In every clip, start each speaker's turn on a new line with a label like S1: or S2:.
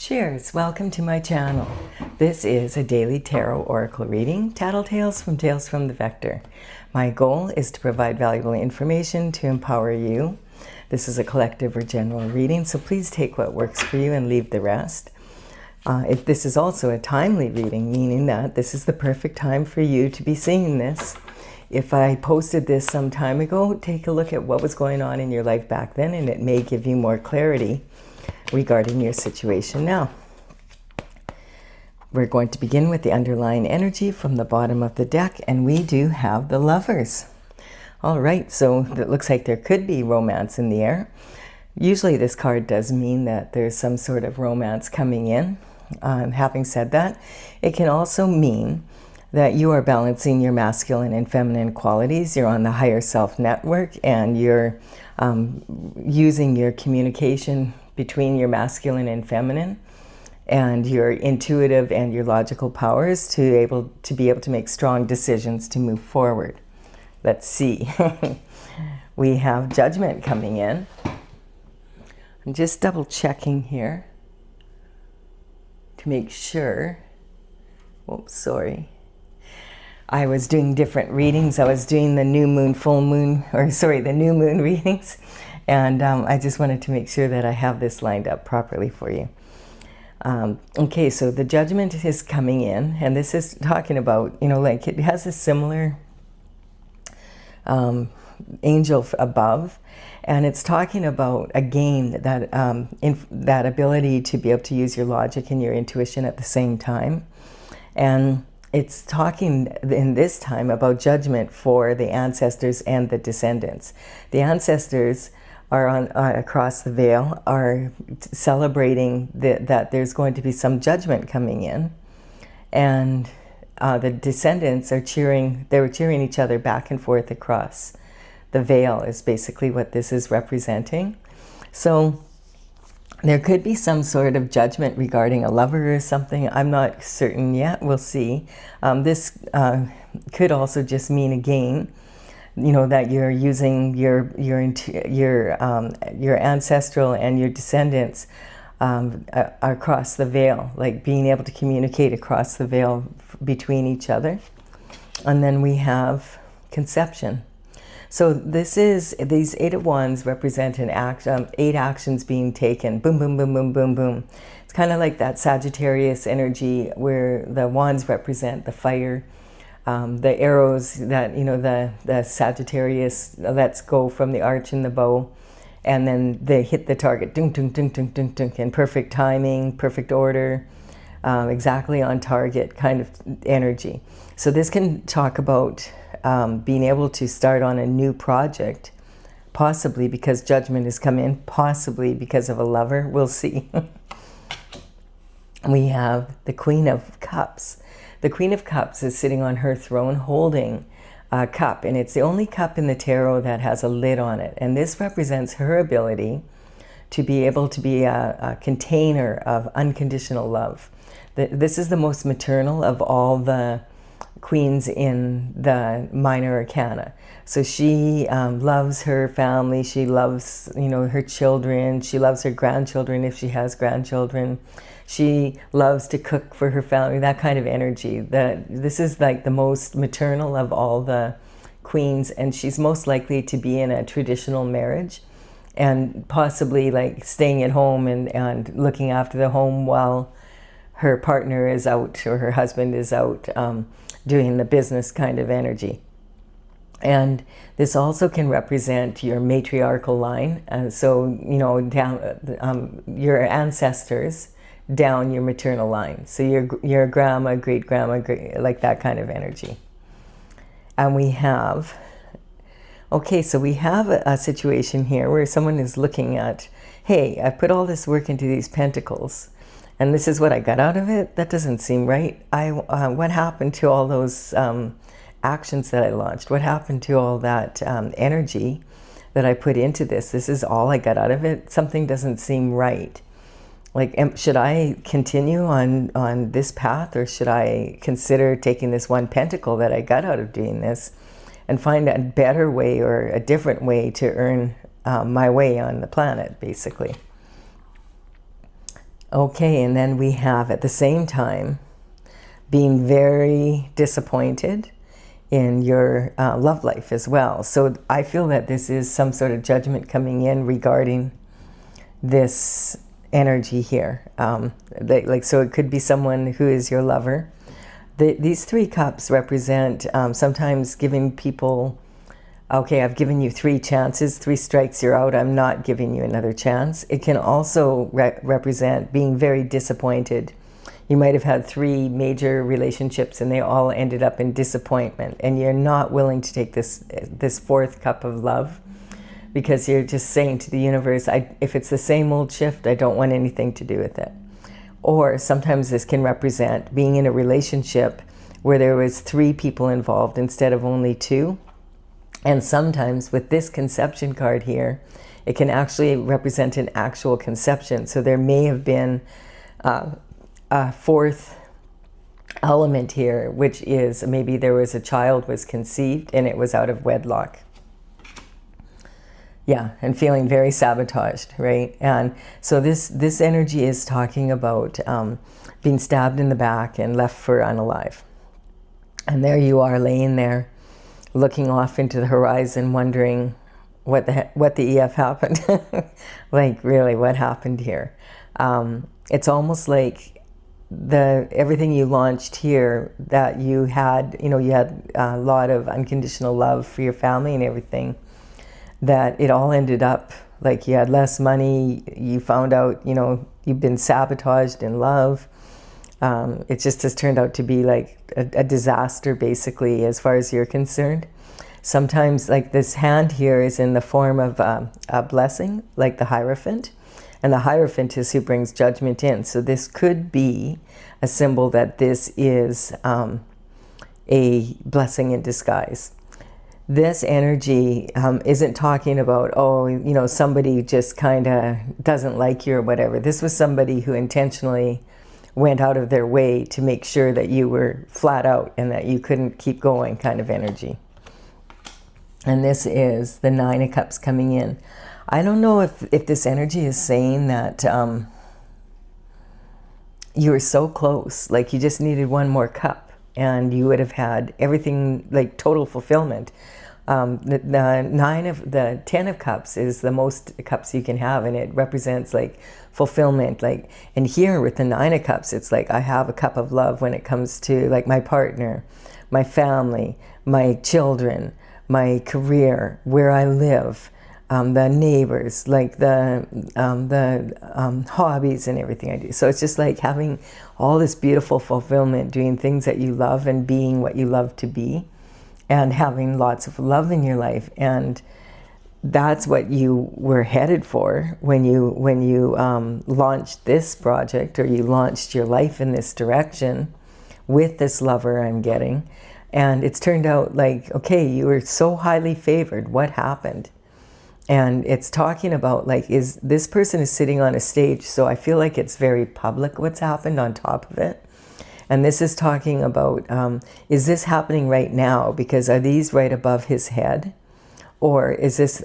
S1: Cheers! Welcome to my channel. This is a daily tarot oracle reading, Tattletales from Tales from the Vector. My goal is to provide valuable information to empower you. This is a collective or general reading, so please take what works for you and leave the rest. If this is also a timely reading, meaning that this is the perfect time for you to be seeing this. If I posted this some time ago, take a look at what was going on in your life back then, and it may give you more clarity regarding your situation now. We're going to begin with the underlying energy from the bottom of the deck, and we do have the Lovers. All right, so it looks like there could be romance in the air. Usually this card does mean that there's some sort of romance coming in. Having said that, it can also mean that you are balancing your masculine and feminine qualities. You're on the higher self network, and you're using your communication between your masculine and feminine and your intuitive and your logical powers to be able to make strong decisions to move forward. Let's see. We have Judgment coming in. I'm just double checking here to make sure. Oops, sorry. I was doing different readings. I was doing the new moon, the new moon readings. And I just wanted to make sure that I have this lined up properly for you. Okay, so the Judgment is coming in, and this is talking about, like it has a similar angel above, and it's talking about, again, that, that ability to be able to use your logic and your intuition at the same time. And it's talking in this time about judgment for the ancestors and the descendants. The ancestors are across the veil, are celebrating that there's going to be some judgment coming in, and the descendants are cheering. They were cheering each other back and forth across the veil is basically what this is representing. So there could be some sort of judgment regarding a lover or something. I'm not certain yet. We'll see. This could also just mean, again, that you're using your ancestral and your descendants across the veil, like being able to communicate across the veil between each other. And then we have conception. So this is, these 8 of Wands represent an 8 actions being taken. Boom, boom, boom, boom, boom, boom. It's kind of like that Sagittarius energy where the Wands represent the fire. The arrows that, the Sagittarius lets go from the arch and the bow, and then they hit the target, ding, ding, ding, ding, ding, ding, in perfect timing, perfect order, exactly on target kind of energy. So this can talk about being able to start on a new project, possibly because judgment has come in, possibly because of a lover. We'll see. We have the Queen of Cups. The Queen of Cups is sitting on her throne holding a cup, and it's the only cup in the tarot that has a lid on it. And this represents her ability to be able to be a container of unconditional love. This is the most maternal of all the queens in the minor arcana. So she loves her family, she loves, her children, she loves her grandchildren if she has grandchildren. She loves to cook for her family, that kind of energy. This is like the most maternal of all the queens, and she's most likely to be in a traditional marriage and possibly like staying at home and looking after the home while her partner is out or her husband is out doing the business kind of energy. And this also can represent your matriarchal line. So, down your ancestors down your maternal line. So your grandma, great-grandma, like that kind of energy. And we have, so we have a situation here where someone is looking at, hey, I put all this work into these pentacles, and this is what I got out of it. That doesn't seem right. What happened to all those actions that I launched? What happened to all that energy that I put into this? This is all I got out of it. Something doesn't seem right. Like, should I continue on this path, or should I consider taking this one pentacle that I got out of doing this and find a better way or a different way to earn my way on the planet, basically? Okay, and then we have at the same time being very disappointed in your love life as well. So I feel that this is some sort of judgment coming in regarding this energy here. So it could be someone who is your lover. These 3 cups represent sometimes giving people, okay, I've given you 3 chances, 3 strikes, you're out, I'm not giving you another chance. It can also represent being very disappointed. You might have had 3 major relationships and they all ended up in disappointment, and you're not willing to take this 4th cup of love because you're just saying to the universe, if it's the same old shift, I don't want anything to do with it. Or sometimes this can represent being in a relationship where there was 3 people involved instead of only 2. And sometimes with this conception card here, it can actually represent an actual conception. So there may have been a 4th element here, which is maybe there was a child was conceived and it was out of wedlock. Yeah, and feeling very sabotaged, right? And so this energy is talking about being stabbed in the back and left for unalive. And there you are laying there, looking off into the horizon, wondering what the EF happened. Like, really, what happened here? It's almost like everything you launched here, that you had a lot of unconditional love for your family and everything, that it all ended up like you had less money, you found out, you've been sabotaged in love. It just has turned out to be like a disaster, basically, as far as you're concerned. Sometimes, like, this hand here is in the form of a blessing, like the Hierophant. And the Hierophant is who brings judgment in. So this could be a symbol that this is a blessing in disguise. This energy isn't talking about, somebody just kind of doesn't like you or whatever. This was somebody who intentionally went out of their way to make sure that you were flat out and that you couldn't keep going, kind of energy. And this is the 9 of Cups coming in. I don't know if this energy is saying that you were so close, like you just needed one more cup and you would have had everything, like total fulfillment. The 10 of Cups is the most cups you can have, and it represents like fulfillment. Like, and here with the 9 of Cups, it's like I have a cup of love when it comes to like my partner, my family, my children, my career, where I live, the neighbors, like the hobbies and everything I do. So it's just like having all this beautiful fulfillment, doing things that you love and being what you love to be, and having lots of love in your life. And that's what you were headed for when you launched this project, or you launched your life in this direction with this lover I'm getting. And it's turned out like, okay, you were so highly favored. What happened? And it's talking about like, this person is sitting on a stage, so I feel like it's very public what's happened on top of it. And this is talking about, is this happening right now? Because are these right above his head? Or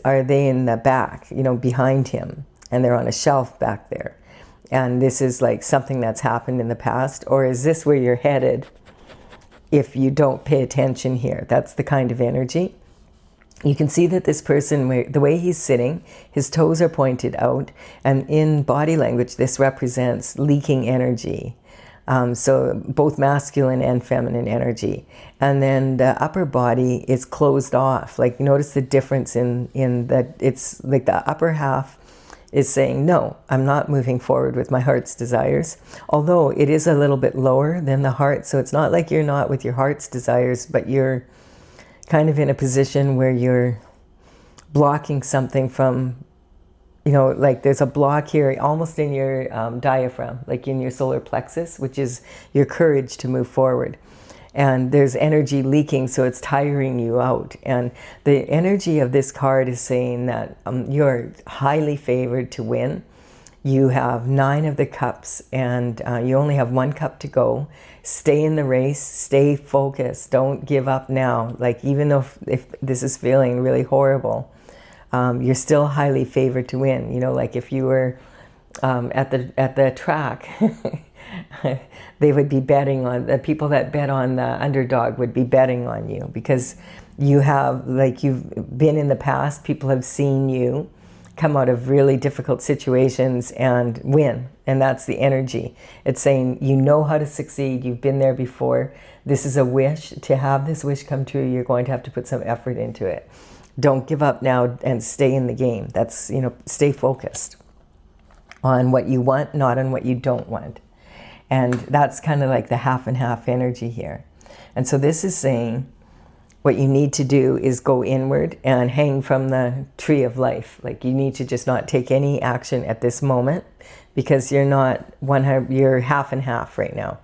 S1: are they in the back, behind him, and they're on a shelf back there? And this is like something that's happened in the past? Or is this where you're headed if you don't pay attention here? That's the kind of energy. You can see that this person, the way he's sitting, his toes are pointed out, and in body language, this represents leaking energy. So both masculine and feminine energy. And then the upper body is closed off. Like, notice the difference in that it's like the upper half is saying, no, I'm not moving forward with my heart's desires. Although it is a little bit lower than the heart. So it's not like you're not with your heart's desires, but you're kind of in a position where you're blocking something from, like there's a block here almost in your diaphragm, like in your solar plexus, which is your courage to move forward. And there's energy leaking, so it's tiring you out. And the energy of this card is saying that you're highly favored to win. You have 9 of the cups, and you only have 1 cup to go. Stay in the race, stay focused, don't give up now. Like, even though if this is feeling really horrible, you're still highly favored to win. Like if you were at the track, they would be betting on, the people that bet on the underdog would be betting on you, because you have, like, you've been in the past, people have seen you come out of really difficult situations and win. And that's the energy. It's saying, you know how to succeed. You've been there before. This is a wish. To have this wish come true, you're going to have to put some effort into it. Don't give up now and stay in the game. That's, you know, stay focused on what you want, not on what you don't want. And that's kind of like the half and half energy here. And so this is saying, what you need to do is go inward and hang from the tree of life. Like, you need to just not take any action at this moment, because you're not 100, you're half and half right now.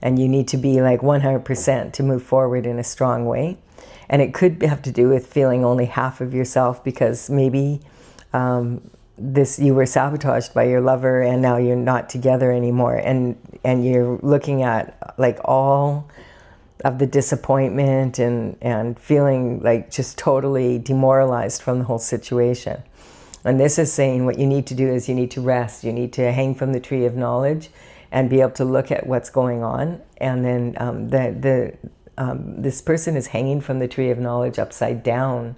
S1: And you need to be like 100% to move forward in a strong way. And it could have to do with feeling only half of yourself, because maybe you were sabotaged by your lover and now you're not together anymore. And you're looking at like all of the disappointment and feeling like just totally demoralized from the whole situation. And this is saying, what you need to do is you need to rest. You need to hang from the tree of knowledge and be able to look at what's going on. And then this person is hanging from the tree of knowledge upside down,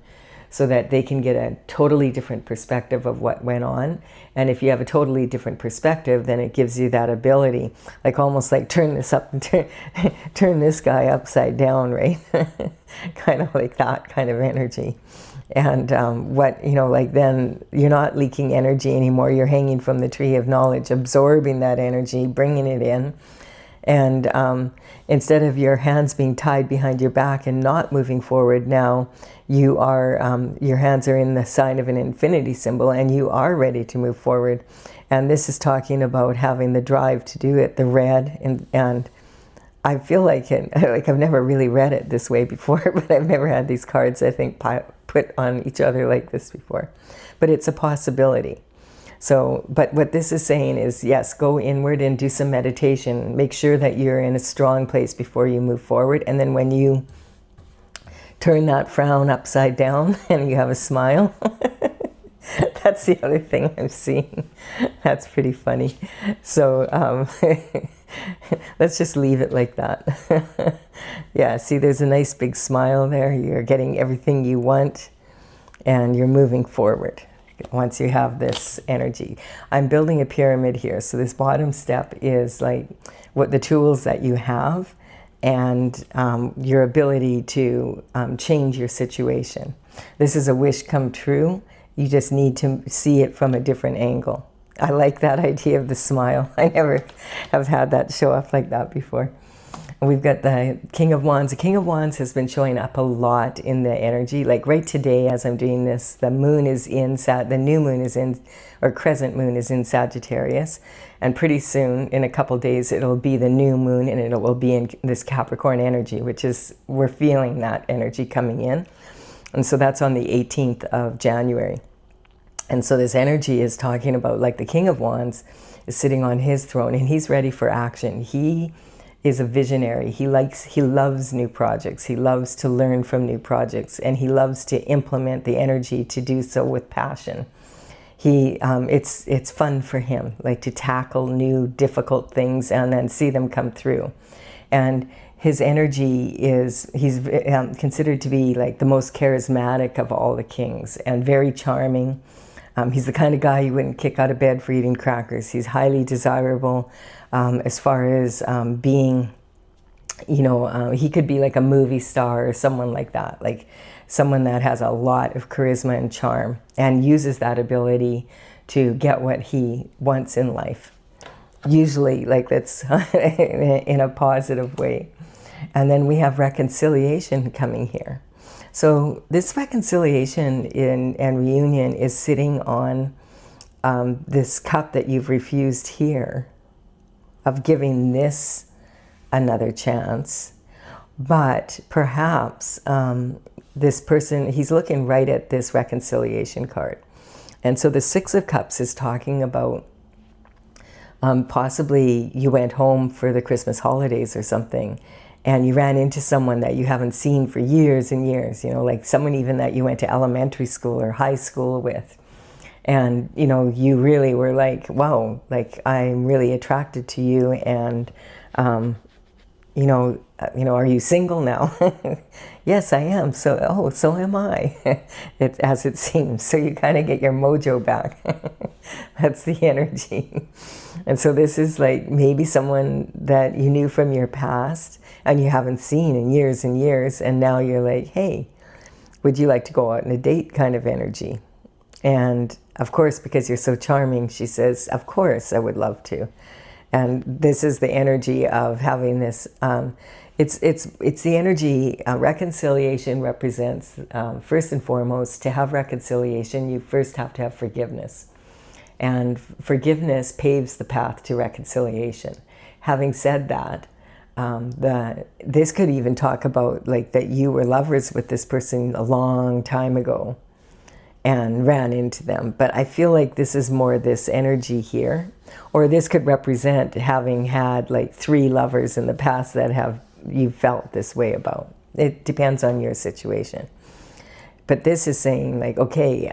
S1: so that they can get a totally different perspective of what went on. And if you have a totally different perspective, then it gives you that ability, like almost like turn this up and turn this guy upside down, right? Kind of like that kind of energy. And like, then you're not leaking energy anymore. You're hanging from the tree of knowledge, absorbing that energy, bringing it in. And instead of your hands being tied behind your back and not moving forward, now you are, your hands are in the sign of an infinity symbol, and you are ready to move forward. And this is talking about having the drive to do it, the red. And I feel like I've never really read it this way before, but I've never had these cards, I think, put on each other like this before. But it's a possibility. So, but what this is saying is, yes, go inward and do some meditation. Make sure that you're in a strong place before you move forward. And then when you turn that frown upside down and you have a smile, that's the other thing I'm seeing. That's pretty funny. So let's just leave it like that. Yeah, see, there's a nice big smile there. You're getting everything you want and you're moving forward. Once you have this energy, I'm building a pyramid here. So this bottom step is like what the tools that you have and your ability to change your situation. This is a wish come true. You just need to see it from a different angle. I like that idea of the smile. I never have had that show up like that before. And we've got the King of Wands. The King of Wands has been showing up a lot in the energy. Like right today, as I'm doing this, the moon is in, the new moon is in, or crescent moon is in Sagittarius. And pretty soon, in a couple days, it'll be the new moon, and it will be in this Capricorn energy, which is, we're feeling that energy coming in. And so that's on the 18th of January. And so this energy is talking about, like, the King of Wands is sitting on his throne and he's ready for action. He is a visionary. He loves new projects. He loves to learn from new projects, and he loves to implement the energy to do so with passion. It's fun for him, like, to tackle new difficult things and then see them come through. And his energy is, he's considered to be like the most charismatic of all the kings and very charming. He's the kind of guy you wouldn't kick out of bed for eating crackers. He's highly desirable as far as being, he could be like a movie star or someone like that, like someone that has a lot of charisma and charm and uses that ability to get what he wants in life. Usually, like, that's in a positive way. And then we have reconciliation coming here. So this reconciliation and reunion is sitting on this cup that you've refused here, of giving this another chance. But perhaps this person, he's looking right at this reconciliation card. And so the Six of Cups is talking about possibly you went home for the Christmas holidays or something, and you ran into someone that you haven't seen for years and years, like someone even that you went to elementary school or high school with. And, you know, you really were like, wow, like I'm really attracted to you, and, are you single now? Yes, I am. So, oh, so am I, as it seems. So you kind of get your mojo back. That's the energy. And so this is like maybe someone that you knew from your past and you haven't seen in years and years. And now you're like, hey, would you like to go out on a date kind of energy? And of course, because you're so charming, she says, of course, I would love to. And this is the energy of having this, it's the energy, reconciliation represents, first and foremost, to have reconciliation, you first have to have forgiveness. And forgiveness paves the path to reconciliation. Having said that, this could even talk about like that you were lovers with this person a long time ago and ran into them. But I feel like this is more this energy here, or this could represent having had like 3 lovers in the past that have you felt this way about. It depends on your situation. But this is saying like, okay,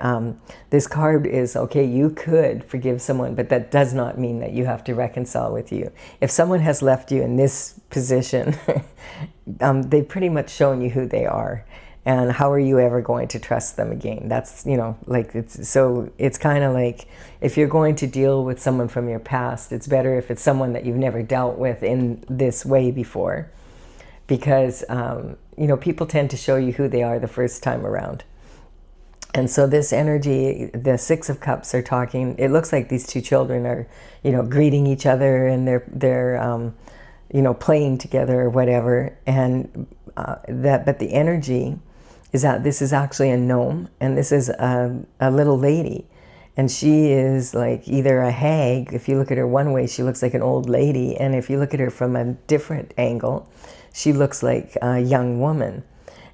S1: this card is, okay, you could forgive someone, but that does not mean that you have to reconcile with you. If someone has left you in this position, they've pretty much shown you who they are. And how are you ever going to trust them again? That's, like, it's kind of like, if you're going to deal with someone from your past, it's better if it's someone that you've never dealt with in this way before. Because, people tend to show you who they are the first time around. And so this energy, the 6 of Cups are talking, it looks like these 2 children are, greeting each other, and they're playing together or whatever. And but the energy is that this is actually a gnome, and this is a little lady. And she is like either a hag. If you look at her one way, she looks like an old lady. And if you look at her from a different angle, she looks like a young woman.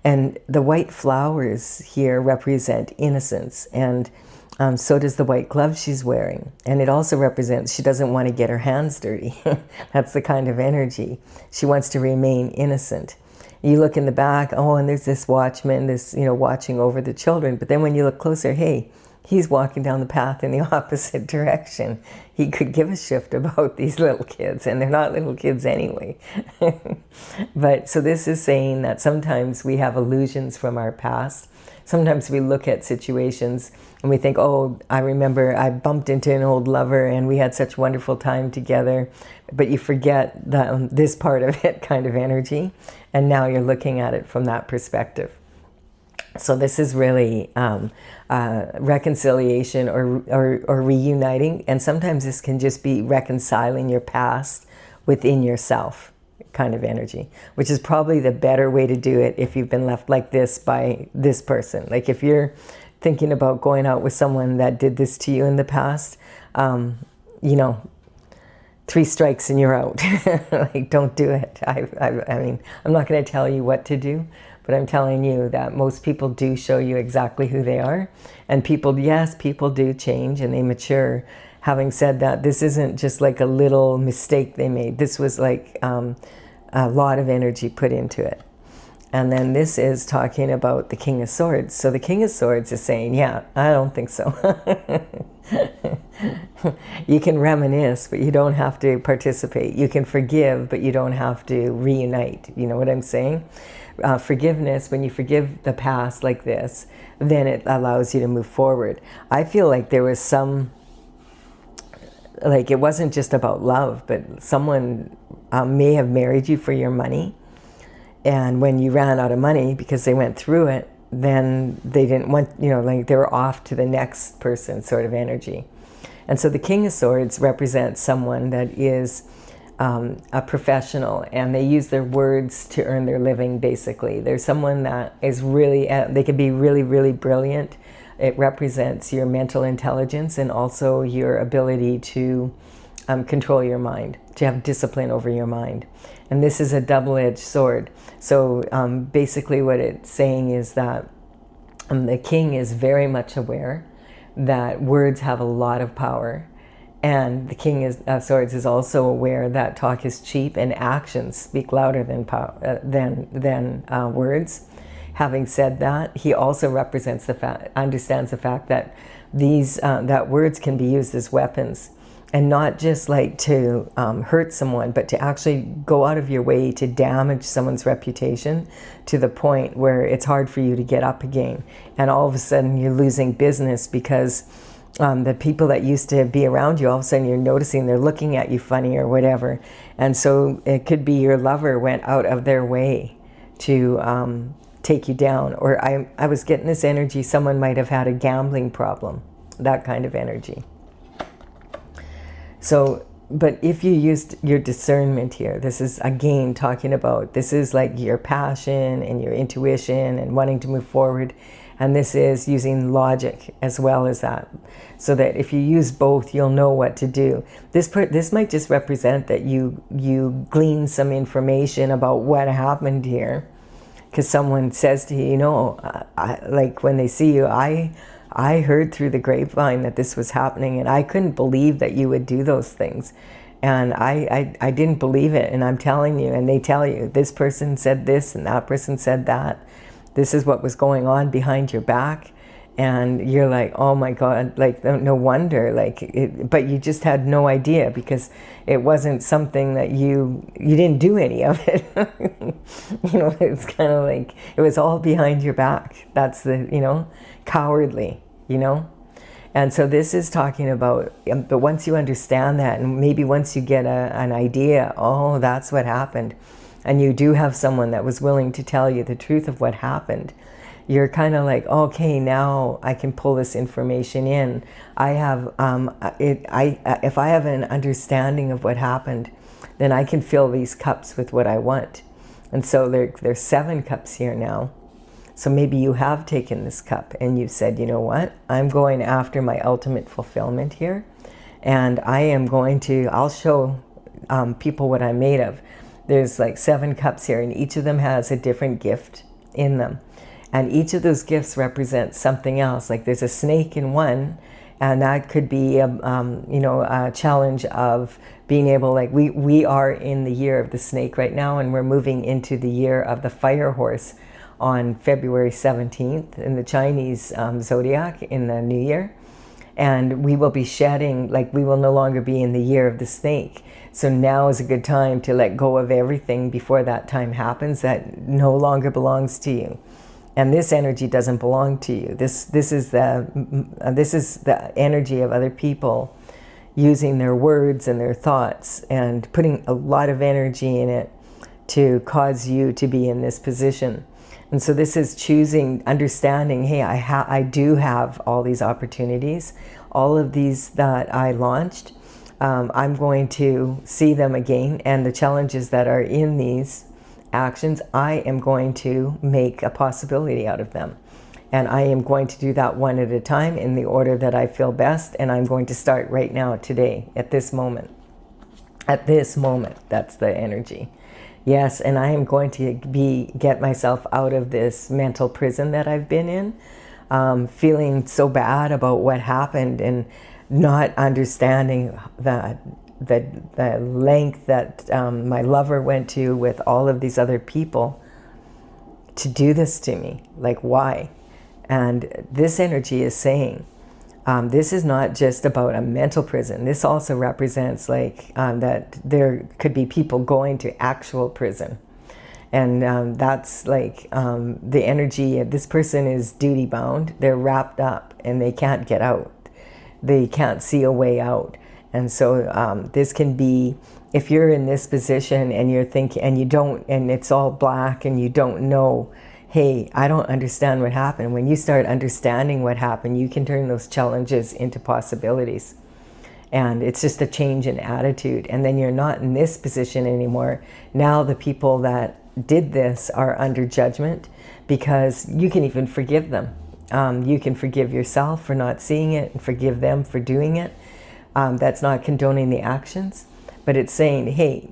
S1: And the white flowers here represent innocence. And so does the white glove she's wearing. And it also represents she doesn't want to get her hands dirty. That's the kind of energy. She wants to remain innocent. You look in the back, oh, and there's this watchman, watching over the children. But then when you look closer, hey, he's walking down the path in the opposite direction. He could give a shift about these little kids, and they're not little kids anyway. But so this is saying that sometimes we have illusions from our past. Sometimes we look at situations and we think, oh, I remember I bumped into an old lover and we had such wonderful time together. But you forget this part of it kind of energy. And now you're looking at it from that perspective. So this is really reconciliation or reuniting. And sometimes this can just be reconciling your past within yourself kind of energy, which is probably the better way to do it if you've been left like this by this person. Like if you're thinking about going out with someone that did this to you in the past, 3 strikes and you're out. Like, don't do it. I mean, I'm not going to tell you what to do, but I'm telling you that most people do show you exactly who they are. And people do change and they mature. Having said that, this isn't just like a little mistake they made. This was like a lot of energy put into it. And then this is talking about the King of Swords. So the King of Swords is saying, yeah, I don't think so. You can reminisce, but you don't have to participate. You can forgive, but you don't have to reunite. You know what I'm saying? Forgiveness, when you forgive the past like this, then it allows you to move forward. I feel like there was some, like it wasn't just about love, but someone may have married you for your money. And when you ran out of money because they went through it, then they didn't want, like they were off to the next person sort of energy. And so the King of Swords represents someone that is a professional, and they use their words to earn their living, basically. There's someone that is really, they can be really, really brilliant. It represents your mental intelligence and also your ability to control your mind, to have discipline over your mind. And this is a double-edged sword. So basically what it's saying is that the king is very much aware that words have a lot of power. And the King of Swords is also aware that talk is cheap and actions speak louder than words. having said that, he also represents understands the fact that that words can be used as weapons, and not just like to hurt someone, but to actually go out of your way to damage someone's reputation to the point where it's hard for you to get up again. And all of a sudden you're losing business because the people that used to be around you, all of a sudden you're noticing they're looking at you funny or whatever. And so it could be your lover went out of their way to take you down. Or I was getting this energy, someone might have had a gambling problem, that kind of energy. So, but if you used your discernment here, this is again talking about, this is like your passion and your intuition and wanting to move forward. And this is using logic as well as that. So that if you use both, you'll know what to do. This might just represent that you glean some information about what happened here. Because someone says to you, like when they see you, I heard through the grapevine that this was happening, and I couldn't believe that you would do those things. And I didn't believe it, and I'm telling you, and they tell you, this person said this and that person said that. This is what was going on behind your back. And you're like, oh my God, like no wonder, but you just had no idea because it wasn't something that you didn't do any of it. It's kind of like, it was all behind your back. That's the, cowardly, And so this is talking about, but once you understand that, and maybe once you get an idea, oh, that's what happened, and you do have someone that was willing to tell you the truth of what happened, you're kind of like, okay, now I can pull this information in. I have, if I have an understanding of what happened, then I can fill these cups with what I want. And so there's 7 cups here now. So maybe you have taken this cup and you said, you know what, I'm going after my ultimate fulfillment here. And I'll show people what I'm made of. There's like 7 cups here, and each of them has a different gift in them. And each of those gifts represents something else. Like there's a snake in one, and that could be a challenge of being able, like we are in the year of the snake right now, and we're moving into the year of the fire horse on February 17th in the Chinese zodiac in the new year. And we will be shedding, like we will no longer be in the year of the snake. So now is a good time to let go of everything before that time happens that no longer belongs to you. And this energy doesn't belong to you. This is the energy of other people using their words and their thoughts and putting a lot of energy in it to cause you to be in this position. And so this is choosing, understanding, hey, I do have all these opportunities, all of these that I launched. I'm going to see them again, and the challenges that are in these actions, I am going to make a possibility out of them. And I am going to do that one at a time in the order that I feel best, and I'm going to start right now, today, at this moment. At this moment, that's the energy. Yes, and I am going to get myself out of this mental prison that I've been in, feeling so bad about what happened and not understanding the length that my lover went to with all of these other people to do this to me. Like, why? And this energy is saying, this is not just about a mental prison. This also represents like that there could be people going to actual prison. And that's like the energy. This person is duty bound. They're wrapped up and they can't get out. They can't see a way out. And so this can be, if you're in this position and you're thinking, and you don't, and it's all black and you don't know, hey, I don't understand what happened. When you start understanding what happened, you can turn those challenges into possibilities. And it's just a change in attitude. And then you're not in this position anymore. Now the people that did this are under judgment because you can even forgive them. You can forgive yourself for not seeing it and forgive them for doing it. That's not condoning the actions, but it's saying, hey,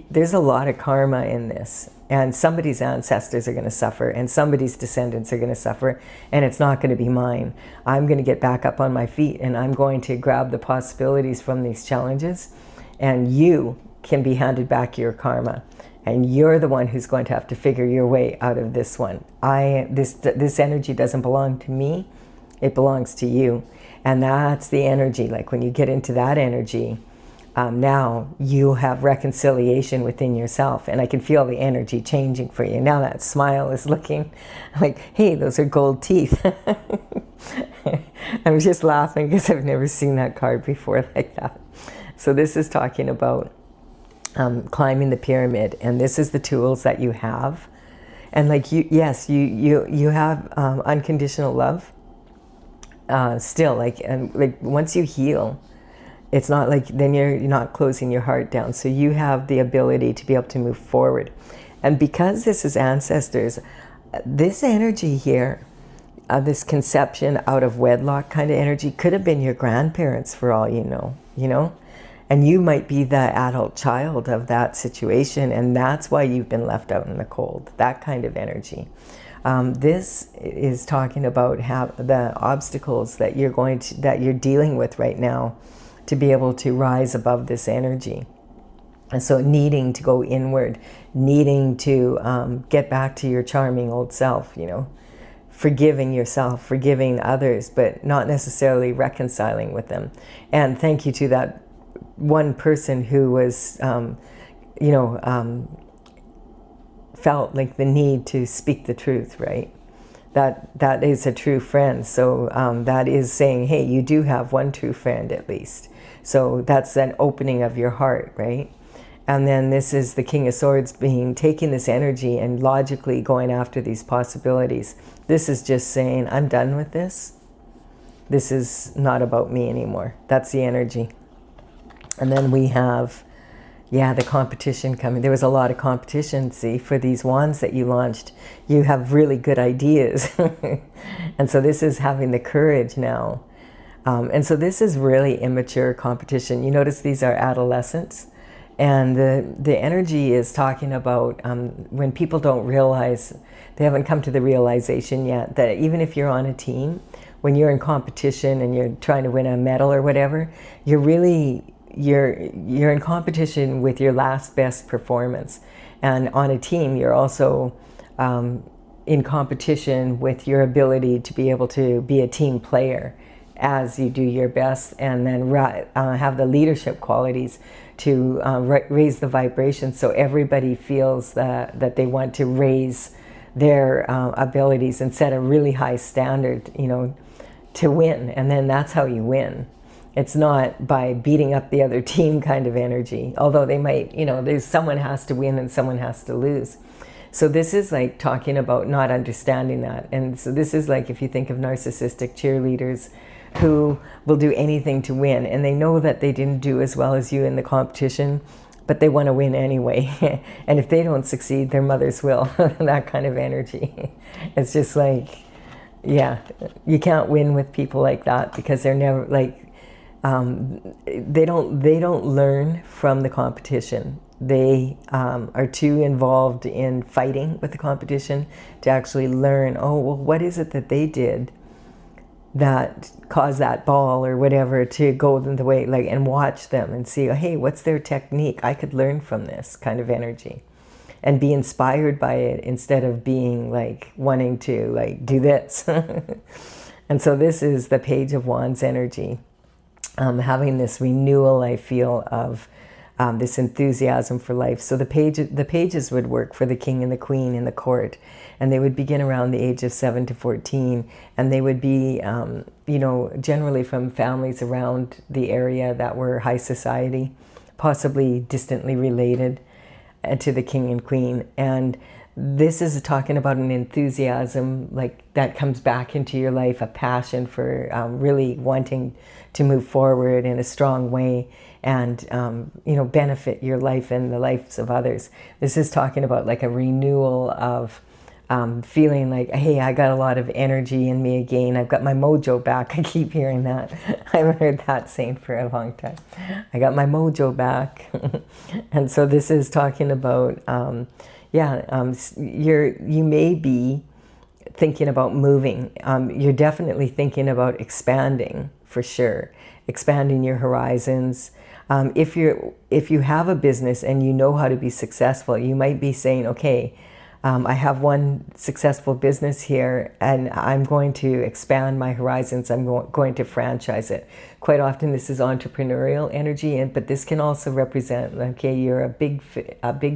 S1: there's a lot of karma in this. And somebody's ancestors are going to suffer, and somebody's descendants are going to suffer, and it's not going to be mine. I'm going to get back up on my feet, and I'm going to grab the possibilities from these challenges, and you can be handed back your karma. and you're the one who's going to have to figure your way out of this one. This energy doesn't belong to me, it belongs to you. And that's the energy. Like when you get into that energy, now you have reconciliation within yourself, and I can feel the energy changing for you. Now that smile is looking like, hey, those are gold teeth. I'm just laughing because I've never seen that card before like that. So this is talking about climbing the pyramid, and this is the tools that you have. And like you have unconditional love still, like, and like once you heal, it's not like then you're not closing your heart down. So you have the ability to be able to move forward. And because this is ancestors, this energy here, this conception out of wedlock kind of energy, could have been your grandparents for all you know? And you might be the adult child of that situation, and that's why you've been left out in the cold, that kind of energy. This is talking about the obstacles that you're dealing with right now, to be able to rise above this energy. And so needing to go inward, needing to get back to your charming old self, forgiving yourself, forgiving others, but not necessarily reconciling with them. And thank you to that one person who was, felt like the need to speak the truth, right? That is a true friend. So that is saying, hey, you do have one true friend at least. So that's an opening of your heart, right? And then this is the King of Swords taking this energy and logically going after these possibilities. This is just saying, I'm done with this. This is not about me anymore. That's the energy. And then we have, the competition coming. There was a lot of competition, see, for these wands that you launched. You have really good ideas. And so this is having the courage now. And so this is really immature competition. You notice these are adolescents. And the energy is talking about when people don't realize, they haven't come to the realization yet that even if you're on a team, when you're in competition and you're trying to win a medal or whatever, you're in competition with your last best performance. And on a team, you're also in competition with your ability to be able to be a team player as you do your best, and then have the leadership qualities to raise the vibration, so everybody feels that they want to raise their abilities and set a really high standard, to win. And then that's how you win. It's not by beating up the other team kind of energy, although they might, there's someone has to win and someone has to lose. So this is like talking about not understanding that. And so this is like, if you think of narcissistic cheerleaders who will do anything to win, and they know that they didn't do as well as you in the competition, but they want to win anyway. And if they don't succeed, their mothers will. That kind of energy. It's just like, you can't win with people like that, because they're never like, they don't learn from the competition. They are too involved in fighting with the competition to actually learn, what is it that they did that caused that ball or whatever to go the way, and watch them and see, hey, what's their technique? I could learn from this kind of energy and be inspired by it, instead of being like wanting to do this. And so this is the Page of Wands energy. Having this renewal, I feel, of this enthusiasm for life. So the pages would work for the king and the queen in the court, and they would begin around the age of 7 to 14, and they would be, generally from families around the area that were high society, possibly distantly related to the king and queen. And this is talking about an enthusiasm that comes back into your life, a passion for really wanting to move forward in a strong way and benefit your life and the lives of others. This is talking about a renewal of feeling like, hey, I got a lot of energy in me again. I've got my mojo back. I keep hearing that. I haven't heard that saying for a long time. I got my mojo back. And so this is talking about, you may be thinking about moving. You're definitely thinking about expanding, for sure. Expanding your horizons. If you have a business and you know how to be successful, you might be saying, okay, I have one successful business here and I'm going to expand my horizons. I'm going to franchise it. Quite often this is entrepreneurial energy, but this can also represent, okay, you're a big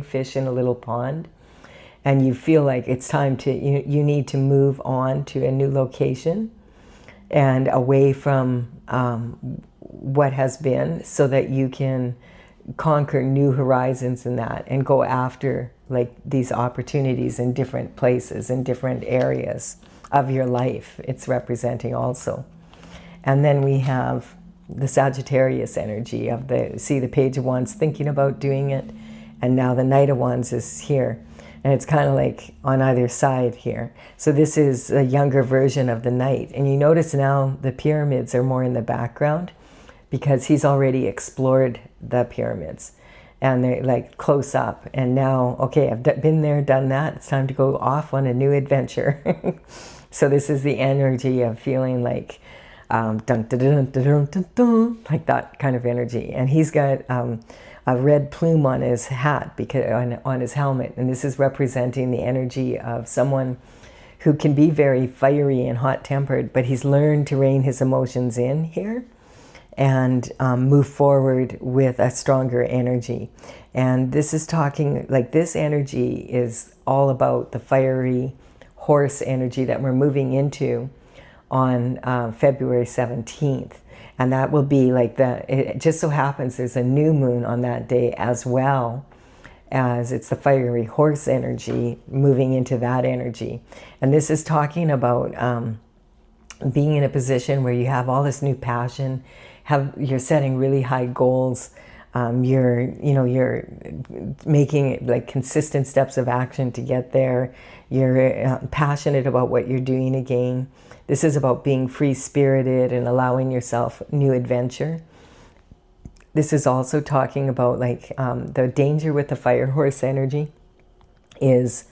S1: fish in a little pond, and you feel like it's time to, you need to move on to a new location and away from what has been, so that you can conquer new horizons in that and go after like these opportunities in different places, in different areas of your life. It's representing also. And then we have the Sagittarius energy of the Page of Wands thinking about doing it, and now the Knight of Wands is here. And it's kind of like on either side here. So this is a younger version of the Knight. And you notice now the pyramids are more in the background because he's already explored the pyramids. And they're like close up. And now, okay, I've been there, done that. It's time to go off on a new adventure. So this is the energy of feeling like dun, dun, dun, dun, dun, dun, dun, like that kind of energy. And he's got a red plume on his hat, because on his helmet, and this is representing the energy of someone who can be very fiery and hot-tempered, but he's learned to rein his emotions in here and move forward with a stronger energy. And this is talking, like, this energy is all about the fiery horse energy that we're moving into on February 17th. And that will be like it just so happens there's a new moon on that day, as well as it's the fiery horse energy moving into that energy. And this is talking about being in a position where you have all this new passion, you're setting really high goals, you're making like consistent steps of action to get there. You're passionate about what you're doing again. This is about being free-spirited and allowing yourself new adventure. This is also talking about like the danger with the fire horse energy is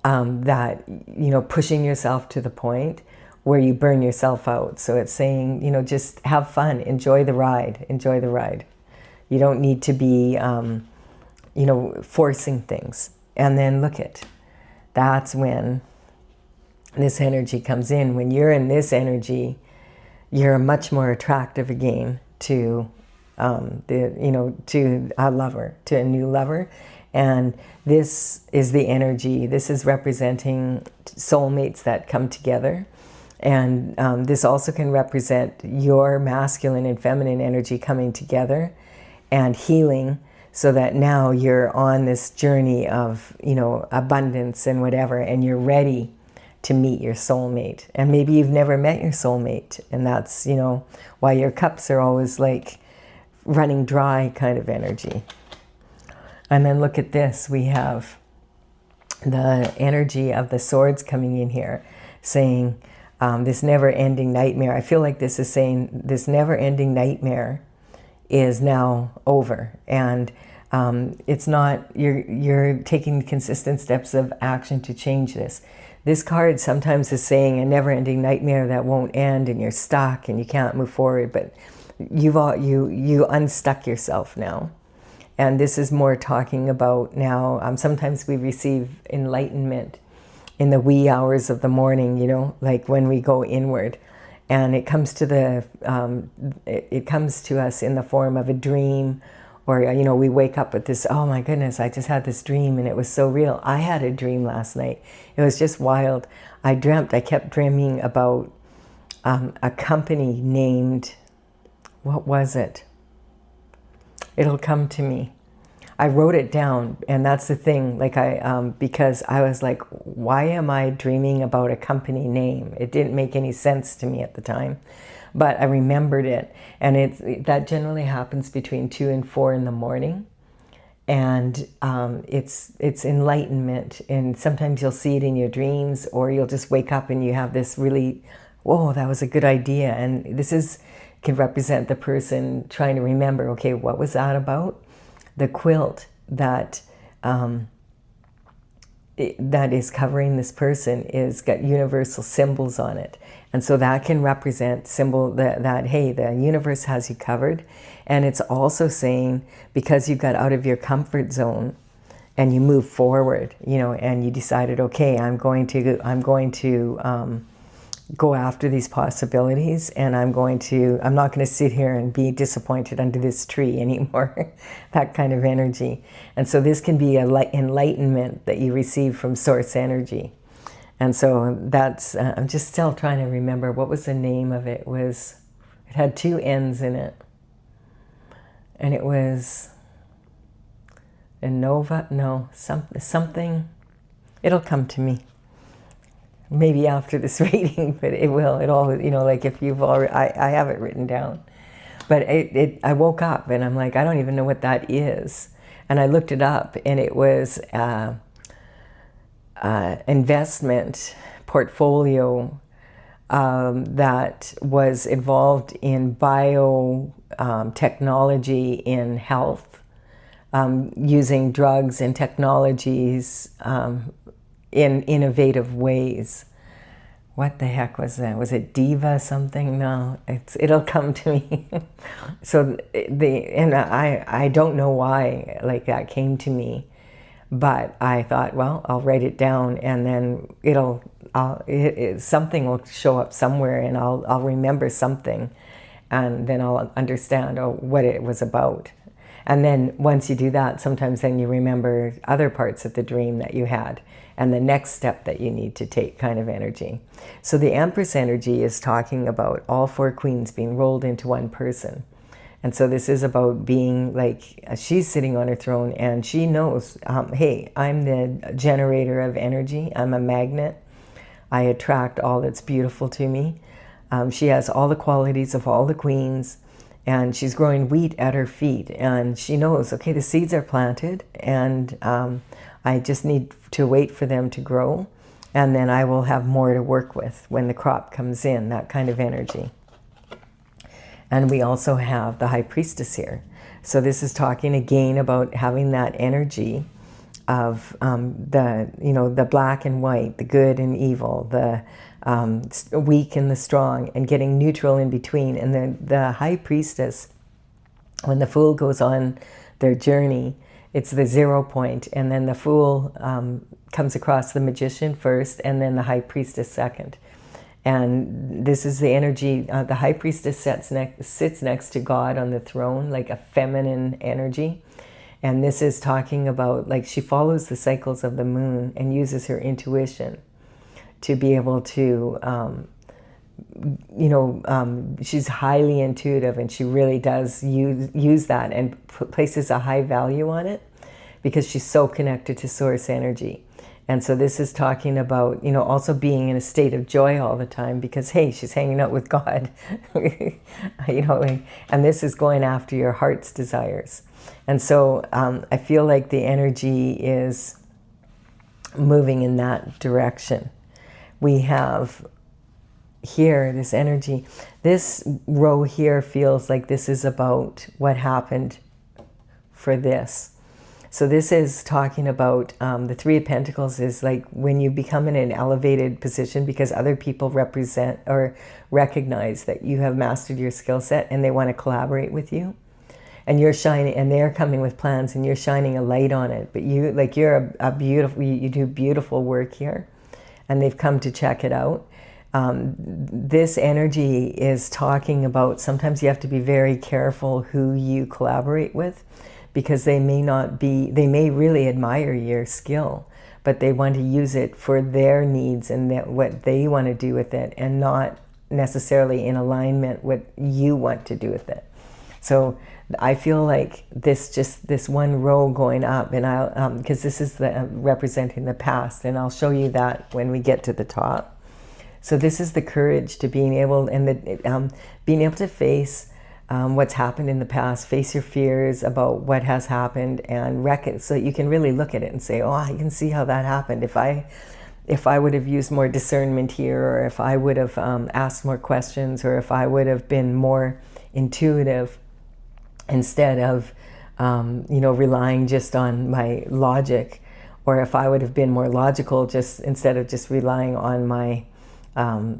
S1: that, pushing yourself to the point where you burn yourself out. So it's saying, just have fun, enjoy the ride. You don't need to be, forcing things. And then that's when this energy comes in. When you're in this energy, you're much more attractive again to to a lover, to a new lover. And this is the energy. This is representing soulmates that come together. And this also can represent your masculine and feminine energy coming together and healing, so that now you're on this journey of, abundance and whatever, and you're ready to meet your soulmate. And maybe you've never met your soulmate, and that's, why your cups are always like running dry kind of energy. And then look at this. We have the energy of the swords coming in here, saying this never-ending nightmare. I feel like this is saying this never-ending nightmare is now over, and it's not, you're taking consistent steps of action to change this. This card sometimes is saying a never-ending nightmare that won't end, and you're stuck and you can't move forward, but you unstuck yourself now. And this is more talking about now, sometimes we receive enlightenment in the wee hours of the morning, like when we go inward. And it comes to it comes to us in the form of a dream, or, we wake up with this, oh my goodness, I just had this dream and it was so real. I had a dream last night. It was just wild. I kept dreaming about a company named, what was it? It'll come to me. I wrote it down, and that's the thing, like because I was like, why am I dreaming about a company name? It didn't make any sense to me at the time, but I remembered it. And that generally happens between 2 and 4 in the morning. And it's enlightenment. And sometimes you'll see it in your dreams, or you'll just wake up and you have this really, whoa, that was a good idea. And this can represent the person trying to remember, okay, what was that about? The quilt that that is covering this person is got universal symbols on it. And so that can represent symbol that, hey, the universe has you covered. And it's also saying, because you got out of your comfort zone and you move forward, you know, and you decided, okay, I'm going to go after these possibilities, and I'm not going to sit here and be disappointed under this tree anymore. That kind of energy. And so this can be a enlightenment that you receive from source energy. And so that's, I'm just still trying to remember, what was the name of it? It had two N's in it. And it was Innova, no, something, it'll come to me. Maybe after this reading, but it will. It always, you know, like if you've already, I have it written down. But I woke up and I'm like, I don't even know what that is. And I looked it up, and it was investment portfolio that was involved in biotechnology in health, using drugs and technologies in innovative ways. What the heck was that? Was it Diva something? No, it'll come to me. So I don't know why like that came to me, but I thought, well, I'll write it down, and then something will show up somewhere, and I'll remember something, and then I'll understand what it was about. And then once you do that, sometimes then you remember other parts of the dream that you had, and the next step that you need to take, kind of energy. So the Empress energy is talking about all four queens being rolled into one person. And so this is about being like, she's sitting on her throne, and she knows, hey, I'm the generator of energy. I'm a magnet. I attract all that's beautiful to me. She has all the qualities of all the queens, and she's growing wheat at her feet. And she knows, okay, the seeds are planted, and I just need to wait for them to grow, and then I will have more to work with when the crop comes in, that kind of energy. And we also have the High Priestess here. So this is talking again about having that energy of the black and white, the good and evil, the weak and the strong, and getting neutral in between. And the High Priestess, when the Fool goes on their journey, it's the 0 point, and then the Fool comes across the Magician first, and then the High Priestess second. And this is the energy, the High Priestess sits next to God on the throne, like a feminine energy. And this is talking about, like, she follows the cycles of the moon and uses her intuition to be able to, she's highly intuitive, and she really does use that and places a high value on it because she's so connected to source energy. And so this is talking about, also being in a state of joy all the time because, hey, she's hanging out with God, and this is going after your heart's desires. And so I feel like the energy is moving in that direction. We have here this energy. This row here feels like this is about what happened for this. So this is talking about the Three of Pentacles is like when you become in an elevated position because other people represent or recognize that you have mastered your skill set and they want to collaborate with you. And you're shining, and they're coming with plans, and you're shining a light on it. But you're a beautiful, you do beautiful work here, and they've come to check it out. This energy is talking about sometimes you have to be very careful who you collaborate with, because they may really admire your skill, but they want to use it for their needs and what they want to do with it, and not necessarily in alignment with what you want to do with it. So I feel like this one row going up, and because this is representing the past, and I'll show you that when we get to the top. So this is the courage to being able to face what's happened in the past, face your fears about what has happened, and so you can really look at it and say, oh, I can see how that happened. If I would have used more discernment here, or if I would have asked more questions, or if I would have been more intuitive instead of relying just on my logic, or if I would have been more logical, just instead of just relying on my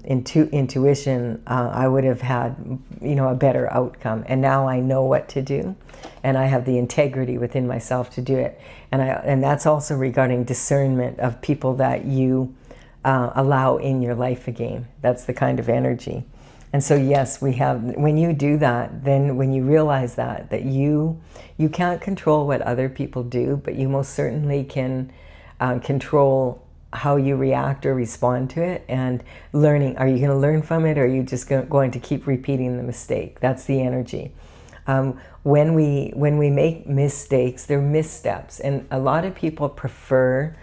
S1: intuition, I would have had, a better outcome. And now I know what to do, and I have the integrity within myself to do it. And that's also regarding discernment of people that you allow in your life again. That's the kind of energy. And so yes, when you do that, then when you realize that you can't control what other people do, but you most certainly can control how you react or respond to it, and learning, are you going to learn from it, or are you just going to keep repeating the mistake? That's the energy. When we make mistakes, they're missteps, and a lot of people prefer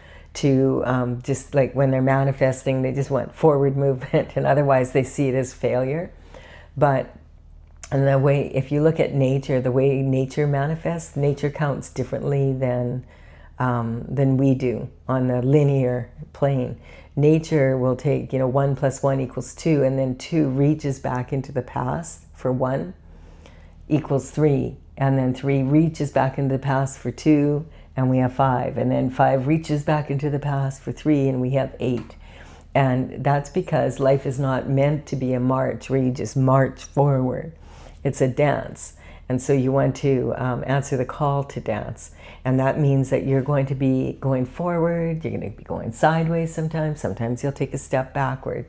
S1: to just like when they're manifesting, they just want forward movement, and otherwise they see it as failure. But and the way, if you look at nature, the way nature manifests, nature counts differently than we do on the linear plane. Nature will take, 1 + 1 = 2, and then 2 reaches back into the past for 1 = 3, and then 3 reaches back into the past for 2, and we have 5, and then 5 reaches back into the past for 3, and we have 8. And that's because life is not meant to be a march where you just march forward. It's a dance. And so you want to answer the call to dance. And that means that you're going to be going forward, you're going to be going sideways sometimes you'll take a step backward.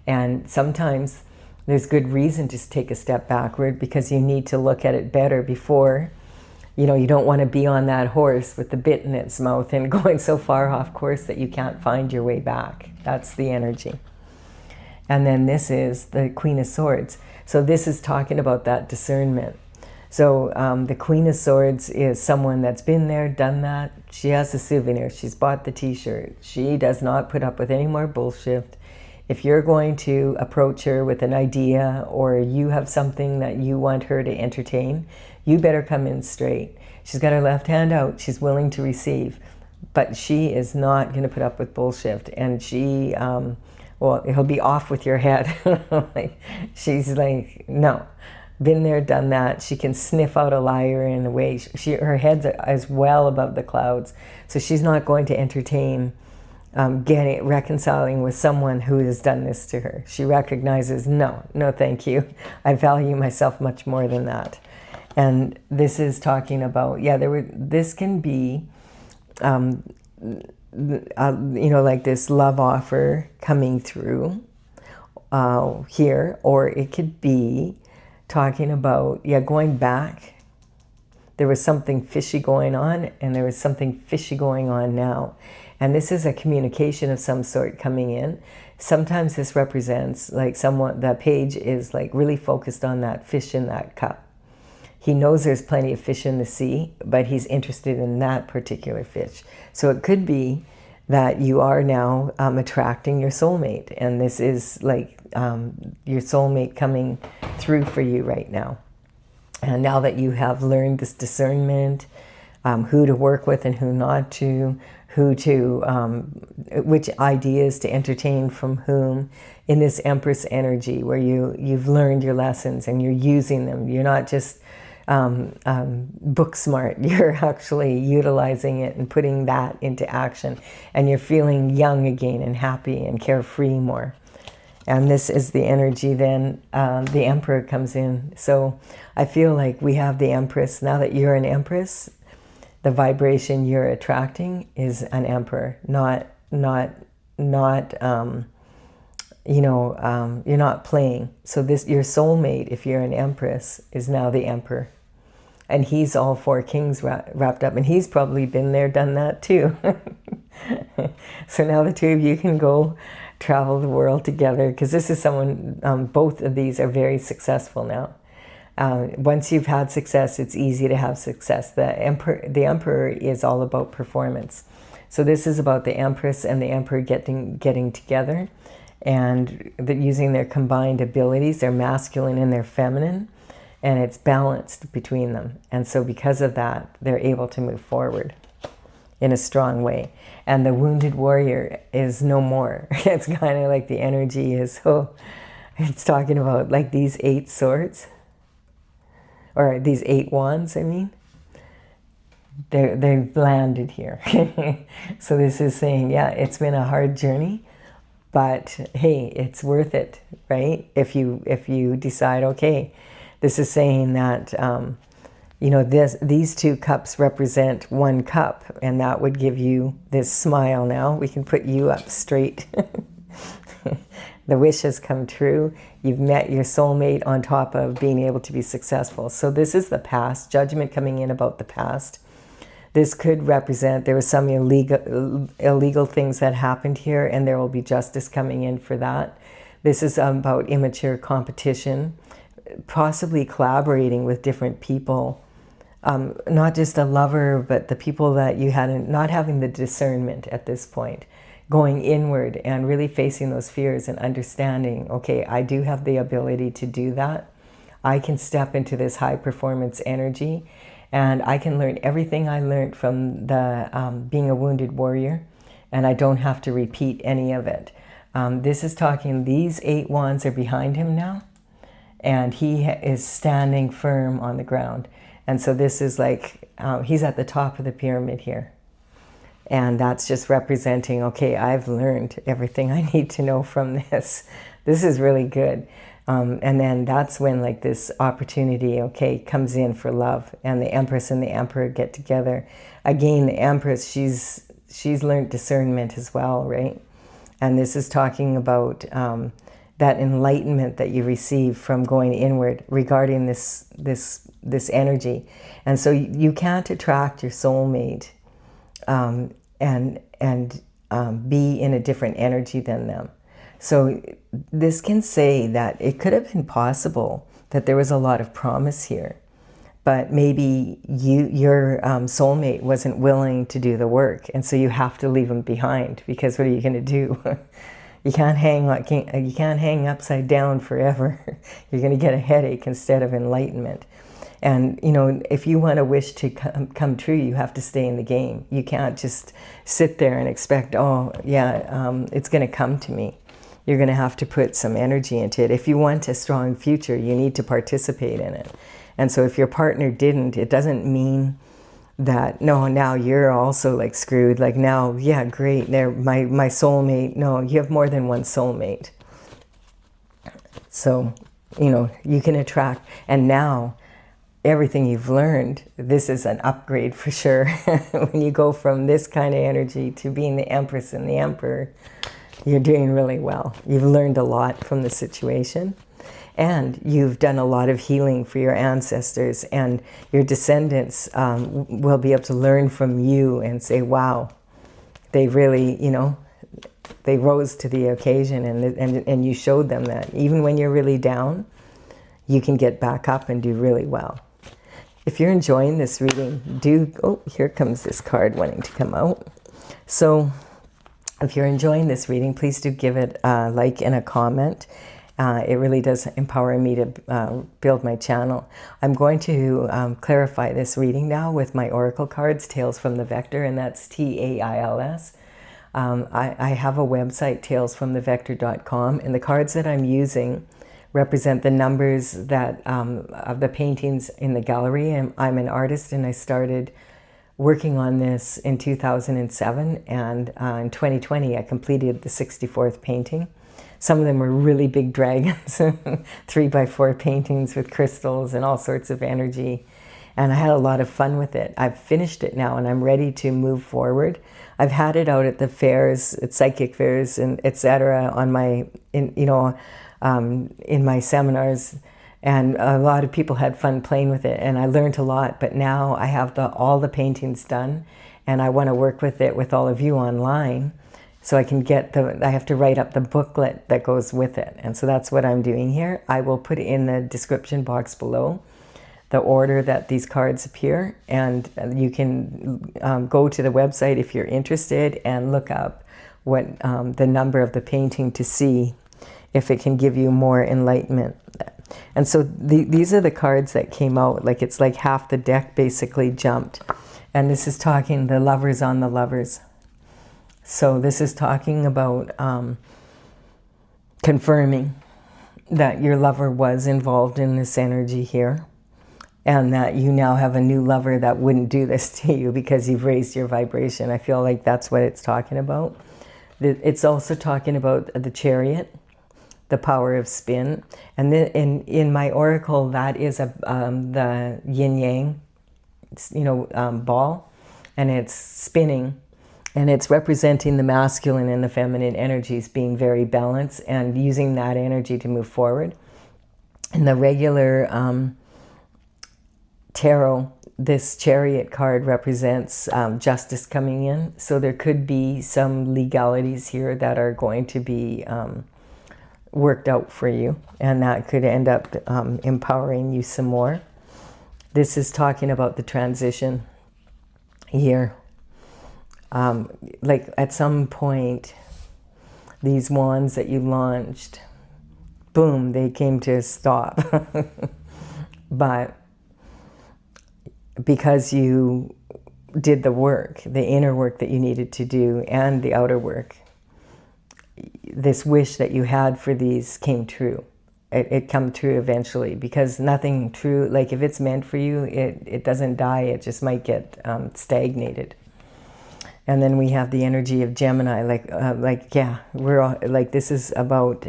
S1: And sometimes there's good reason to take a step backward, because you need to look at it better before, you don't want to be on that horse with the bit in its mouth and going so far off course that you can't find your way back. That's the energy. And then this is the Queen of Swords. So this is talking about that discernment. So the Queen of Swords is someone that's been there, done that. She has the souvenir. She's bought the t-shirt. She does not put up with any more bullshit. If you're going to approach her with an idea, or you have something that you want her to entertain, you better come in straight. She's got her left hand out. She's willing to receive. But she is not going to put up with bullshit. And she, it'll be off with your head. She's like, no. Been there, done that. She can sniff out a liar in a way. Her head's as well above the clouds. So she's not going to entertain reconciling with someone who has done this to her. She recognizes, no, thank you. I value myself much more than that. And this is talking about, this can be, like this love offer coming through here, or it could be talking about, going back. There was something fishy going on, and there was something fishy going on now. And this is a communication of some sort coming in. Sometimes this represents like someone, that page is like really focused on that fish in that cup. He knows there's plenty of fish in the sea, but he's interested in that particular fish. So it could be that you are now attracting your soulmate, and this is like your soulmate coming through for you right now. And now that you have learned this discernment, who to work with and who not to, which ideas to entertain from whom, in this Empress energy where you've learned your lessons and you're using them. You're not just book smart, you're actually utilizing it and putting that into action, and you're feeling young again and happy and carefree more. And this is the energy then the Emperor comes in. So I feel like we have the Empress. Now that you're an Empress, the vibration you're attracting is an Emperor, you're not playing. So your soulmate, if you're an Empress, is now the Emperor. And he's all 4 kings wrapped up, and he's probably been there, done that too. So now the two of you can go travel the world together, because this is someone, both of these are very successful now. Once you've had success, it's easy to have success. The Emperor is all about performance. So this is about the Empress and the Emperor getting together, and using their combined abilities, their masculine and their feminine, and it's balanced between them. And so because of that, they're able to move forward in a strong way. And the wounded warrior is no more. It's kind of like the energy is, it's talking about like these 8 swords, or these 8 wands, I mean. they've landed here. So this is saying, yeah, it's been a hard journey, but hey, it's worth it, right? If you decide, okay, this is saying that you know, these two cups represent one cup, and that would give you this smile. Now we can put you up straight. The wish has come true. You've met your soulmate on top of being able to be successful. So this is the past, judgment coming in about the past. This could represent there was some illegal things that happened here, and there will be justice coming in for that. This is about immature competition, possibly collaborating with different people. Not just a lover, but the people that you hadn't, not having the discernment at this point. Going inward and really facing those fears and understanding, okay, I do have the ability to do that. I can step into this high performance energy, and I can learn everything I learned from the being a wounded warrior, and I don't have to repeat any of it. This is talking, these 8 wands are behind him now, and he is standing firm on the ground. And so this is like, he's at the top of the pyramid here. And that's just representing, okay, I've learned everything I need to know from this. This is really good. And then that's when like this opportunity, okay, comes in for love. And the Empress and the Emperor get together. Again, the Empress, she's learned discernment as well, right? And this is talking about that enlightenment that you receive from going inward regarding this energy. And so you can't attract your soulmate and be in a different energy than them. So this can say that it could have been possible that there was a lot of promise here, but maybe your soulmate wasn't willing to do the work, and so you have to leave them behind, because what are you going to do? You can't hang upside down forever. You're going to get a headache instead of enlightenment. And, you know, if you want a wish to come true, you have to stay in the game. You can't just sit there and expect, oh, yeah, it's going to come to me. You're going to have to put some energy into it. If you want a strong future, you need to participate in it. And so if your partner didn't, it doesn't mean that, no, now you're also like screwed. Like now, yeah, great, they're my soulmate. No, you have more than one soulmate. So, you know, you can attract. And now, everything you've learned, this is an upgrade for sure. When you go from this kind of energy to being the Empress and the Emperor, you're doing really well. You've learned a lot from the situation, and you've done a lot of healing for your ancestors, and your descendants will be able to learn from you and say, wow, they really, you know, they rose to the occasion, and you showed them that even when you're really down, you can get back up and do really well. If you're enjoying this reading, oh, here comes this card wanting to come out. So if you're enjoying this reading, please do give it a like and a comment. It really does empower me to build my channel. I'm going to clarify this reading now with my oracle cards, Tales from the Vector, and that's TAILS. I have a website, talesfromthevector.com, and the cards that I'm using represent the numbers that of the paintings in the gallery. I'm an artist, and I started working on this in 2007, and in 2020 I completed the 64th painting. Some of them were really big dragons, 3x4 paintings with crystals and all sorts of energy, and I had a lot of fun with it. I've finished it now, and I'm ready to move forward. I've had it out at the fairs, at psychic fairs, and etc. on my, in my seminars, and a lot of people had fun playing with it, and I learned a lot. But now I have all the paintings done, and I want to work with it with all of you online, so I can get I have to write up the booklet that goes with it, and so that's what I'm doing here. I will put in the description box below the order that these cards appear, and you can go to the website if you're interested and look up what the number of the painting to see if it can give you more enlightenment. And so these are the cards that came out. Like, it's like half the deck basically jumped. And this is talking the lovers on the lovers. So this is talking about confirming that your lover was involved in this energy here. and that you now have a new lover that wouldn't do this to you because you've raised your vibration. I feel like that's what it's talking about. It's also talking about the Chariot, the power of spin. And then in my oracle, that is the yin-yang, ball, and it's spinning. And it's representing the masculine and the feminine energies being very balanced and using that energy to move forward. In the regular tarot, this Chariot card represents justice coming in. So there could be some legalities here that are going to be worked out for you. And that could end up empowering you some more. This is talking about the transition year. Like at some point, these wands that you launched, boom, they came to a stop. But because you did the work, the inner work that you needed to do and the outer work, this wish that you had for these came true. It come true eventually, because nothing true, like if it's meant for you, it doesn't die, it just might get stagnated. And then we have the energy of Gemini, we're all, like, this is about,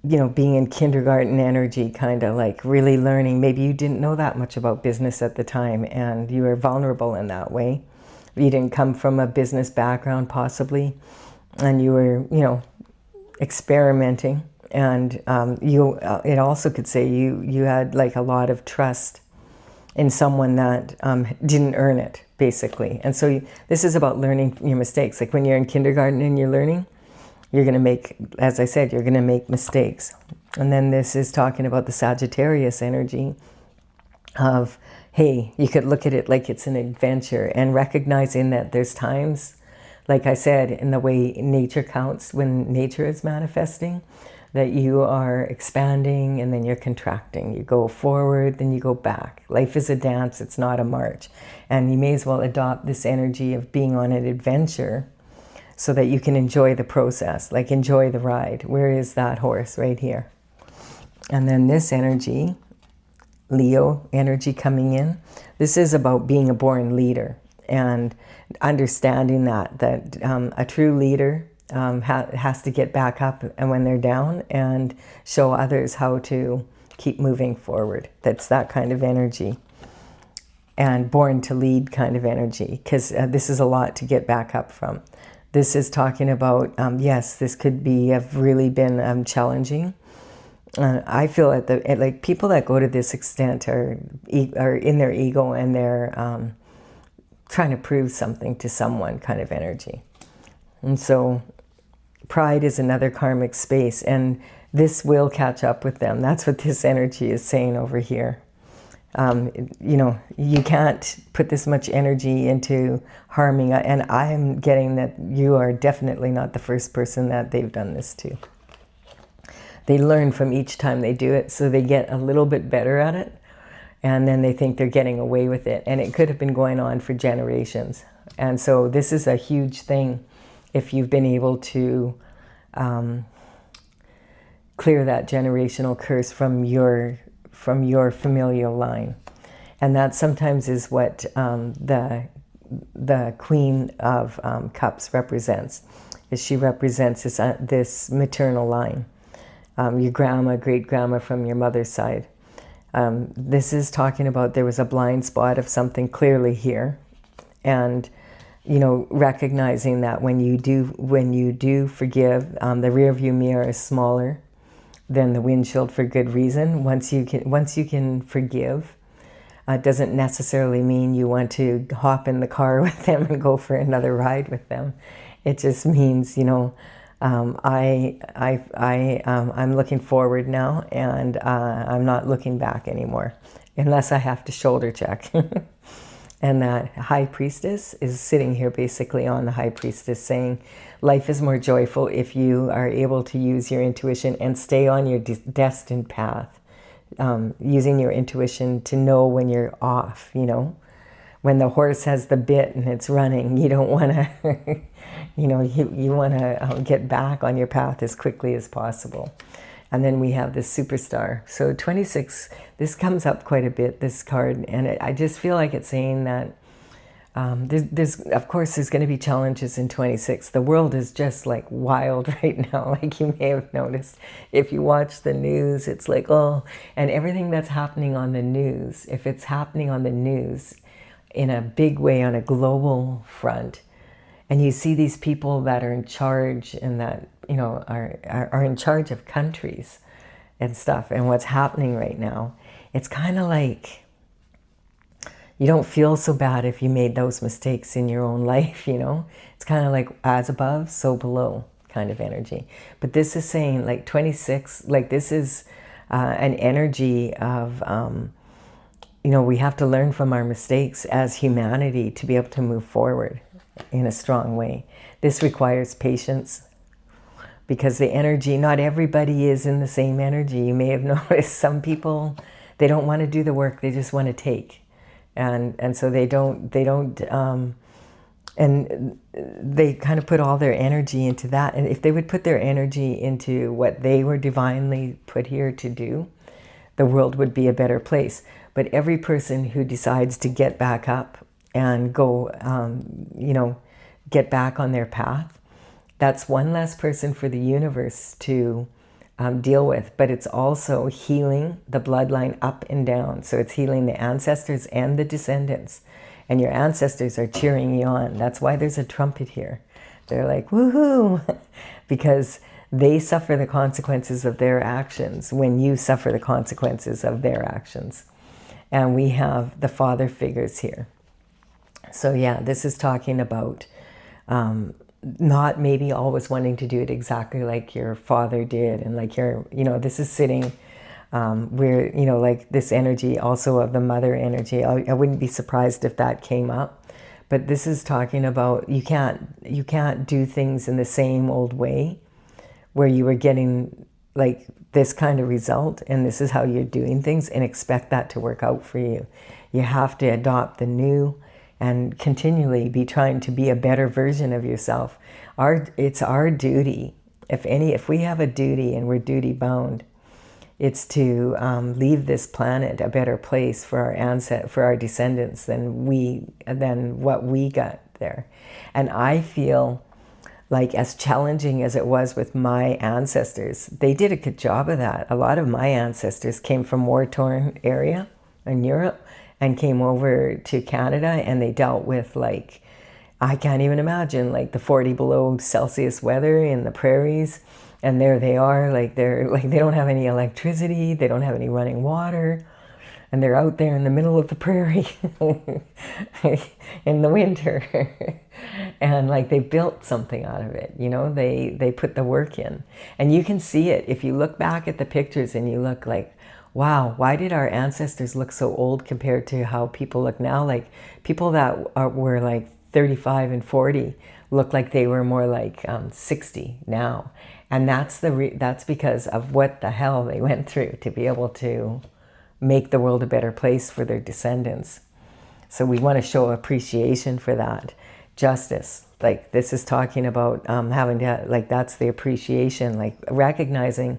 S1: being in kindergarten energy, kind of like really learning. Maybe you didn't know that much about business at the time, and you were vulnerable in that way. You didn't come from a business background, possibly, and you were, experimenting. And it also could say you had like a lot of trust in someone that didn't earn it, basically. And so this is about learning your mistakes. Like when you're in kindergarten and you're learning, you're going to make, as I said, you're going to make mistakes. And then this is talking about the Sagittarius energy of, hey, you could look at it like it's an adventure, and recognizing that there's times, like I said, in the way nature counts, when nature is manifesting, that you are expanding and then you're contracting. You go forward, then you go back. Life is a dance, it's not a march. And you may as well adopt this energy of being on an adventure so that you can enjoy the process, like enjoy the ride. Where is that horse? Right here. And then this energy, Leo energy coming in, this is about being a born leader and understanding that a true leader has to get back up and when they're down and show others how to keep moving forward. That's that kind of energy. And born to lead kind of energy, because this is a lot to get back up from. This is talking about, yes, this could have really been challenging. I feel like people that go to this extent are in their ego, and they're trying to prove something to someone kind of energy. And so pride is another karmic space, and this will catch up with them. That's what this energy is saying over here. You can't put this much energy into harming, and I'm getting that you are definitely not the first person that they've done this to. They learn from each time they do it, so they get a little bit better at it, and then they think they're getting away with it, and it could have been going on for generations. And so this is a huge thing if you've been able to clear that generational curse from your familial line. And that sometimes is what the Queen of Cups represents. Is she represents this maternal line, your grandma, great-grandma from your mother's side. This is talking about there was a blind spot of something clearly here, and recognizing that when you do forgive, the rear view mirror is smaller than the windshield for good reason. Once you can forgive, it doesn't necessarily mean you want to hop in the car with them and go for another ride with them. It just means, I'm looking forward now, and I'm not looking back anymore, unless I have to shoulder check. And that High Priestess is sitting here basically on the High Priestess, saying life is more joyful if you are able to use your intuition and stay on your destined path. Using your intuition to know when you're off, when the horse has the bit and it's running, you don't want to, you want to get back on your path as quickly as possible. And then we have this superstar. So 26, this comes up quite a bit, this card. And I just feel like it's saying that of course, there's going to be challenges in 26. The world is just like wild right now, like you may have noticed. If you watch the news, it's like, oh, and everything that's happening on the news, if it's happening on the news in a big way on a global front, and you see these people that are in charge and that, you know, are in charge of countries and stuff and what's happening right now, it's kind of like, you don't feel so bad if you made those mistakes in your own life, you know? It's kind of like as above, so below kind of energy. But this is saying like 26, like this is an energy of, you know, we have to learn from our mistakes as humanity to be able to move forward in a strong way. This requires patience because the energy, not everybody is in the same energy. You may have noticed some people, they don't want to do the work, they just want to take. And so they don't and they kind of put all their energy into that. And if they would put their energy into what they were divinely put here to do, the world would be a better place. But every person who decides to get back up and go, you know, get back on their path, that's one less person for the universe to deal with, but it's also healing the bloodline up and down. So it's healing the ancestors and the descendants. And your ancestors are cheering you on. That's why there's a trumpet here. They're like, woohoo, because they suffer the consequences of their actions when you suffer the consequences of their actions. And we have the father figures here. So yeah, this is talking about not maybe always wanting to do it exactly like your father did, and like your, you know, this is sitting where, you know, like this energy also of the mother energy. I wouldn't be surprised if that came up, but this is talking about you can't do things in the same old way where you were getting like this kind of result and this is how you're doing things and expect that to work out for you. You have to adopt the new and continually be trying to be a better version of yourself. It's our duty, if we have a duty and we're duty bound, it's to leave this planet a better place for our descendants than what we got there. And I feel like, as challenging as it was with my ancestors, they did a good job of that. A lot of my ancestors came from war-torn area in Europe and came over to Canada, and they dealt with, like, I can't even imagine, like the 40 below Celsius weather in the prairies. And there they are, like they don't have any electricity, they don't have any running water, and they're out there in the middle of the prairie in the winter. And like they built something out of it, you know, they put the work in. And you can see it if you look back at the pictures and you look like, wow, why did our ancestors look so old compared to how people look now? Like people that were like 35 and 40 look like they were more like 60 now. And that's because of what the hell they went through to be able to make the world a better place for their descendants. So we want to show appreciation for that. Justice, like this is talking about having to, like that's the appreciation, like recognizing,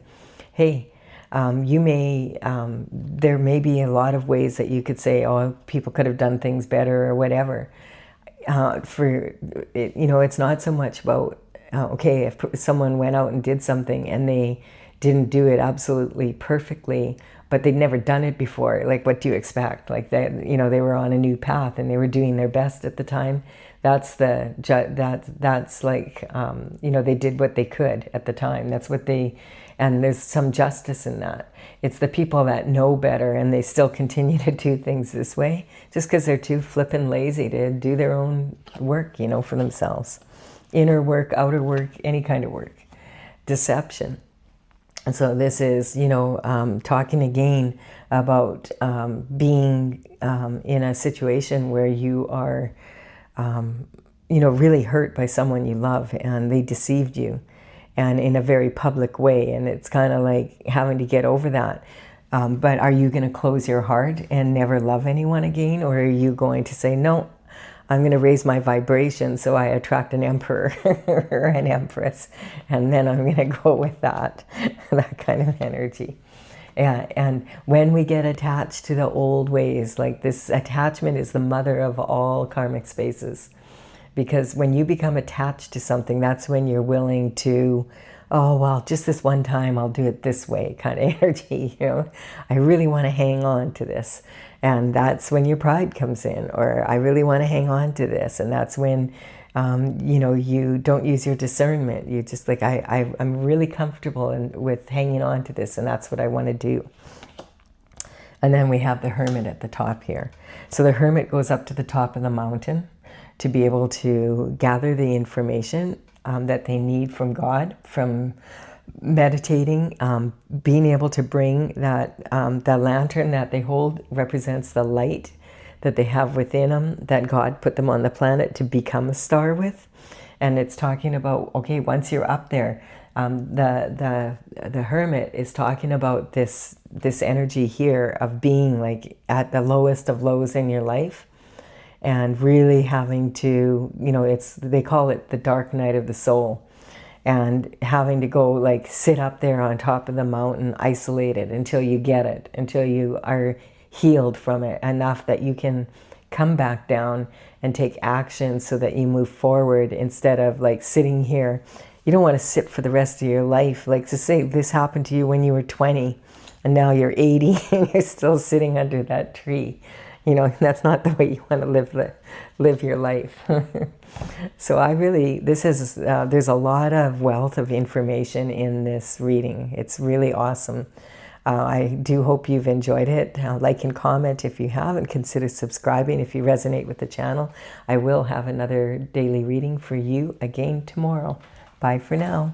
S1: hey, there may be a lot of ways that you could say, oh, people could have done things better or whatever. It's not so much about, okay, if someone went out and did something and they didn't do it absolutely perfectly, but they'd never done it before, like what do you expect? Like that, you know, they were on a new path and they were doing their best at the time. That's like, they did what they could at the time. And there's some justice in that. It's the people that know better and they still continue to do things this way just because they're too flippin' lazy to do their own work, you know, for themselves. Inner work, outer work, any kind of work. Deception. And so this is, talking again about being in a situation where you are, really hurt by someone you love and they deceived you, and in a very public way. And it's kind of like having to get over that. But are you going to close your heart and never love anyone again? Or are you going to say, no, I'm going to raise my vibration so I attract an emperor or an empress, and then I'm going to go with that, that kind of energy. Yeah, and when we get attached to the old ways, like this attachment is the mother of all karmic spaces. Because when you become attached to something, that's when you're willing to, oh, well, just this one time I'll do it this way kind of energy, you know. I really want to hang on to this. And that's when your pride comes in, or I really want to hang on to this. And that's when, you know, you don't use your discernment. You just like, I'm really comfortable with hanging on to this, and that's what I want to do. And then we have the hermit at the top here. So the hermit goes up to the top of the mountain to be able to gather the information that they need from God, from meditating, being able to bring that, the lantern that they hold represents the light that they have within them, that God put them on the planet to become a star with. And it's talking about, okay, once you're up there, the hermit is talking about this energy here of being like at the lowest of lows in your life, and really having to, you know, they call it the dark night of the soul, and having to go like sit up there on top of the mountain isolated until you get it, until you are healed from it enough that you can come back down and take action so that you move forward, instead of like sitting here. You don't want to sit for the rest of your life. Like, to say this happened to you when you were 20 and now you're 80 and you're still sitting under that tree. You know, that's not the way you want to live your life. So there's a lot of wealth of information in this reading. It's really awesome. I do hope you've enjoyed it. Like and comment if you have, and consider subscribing if you resonate with the channel. I will have another daily reading for you again tomorrow. Bye for now.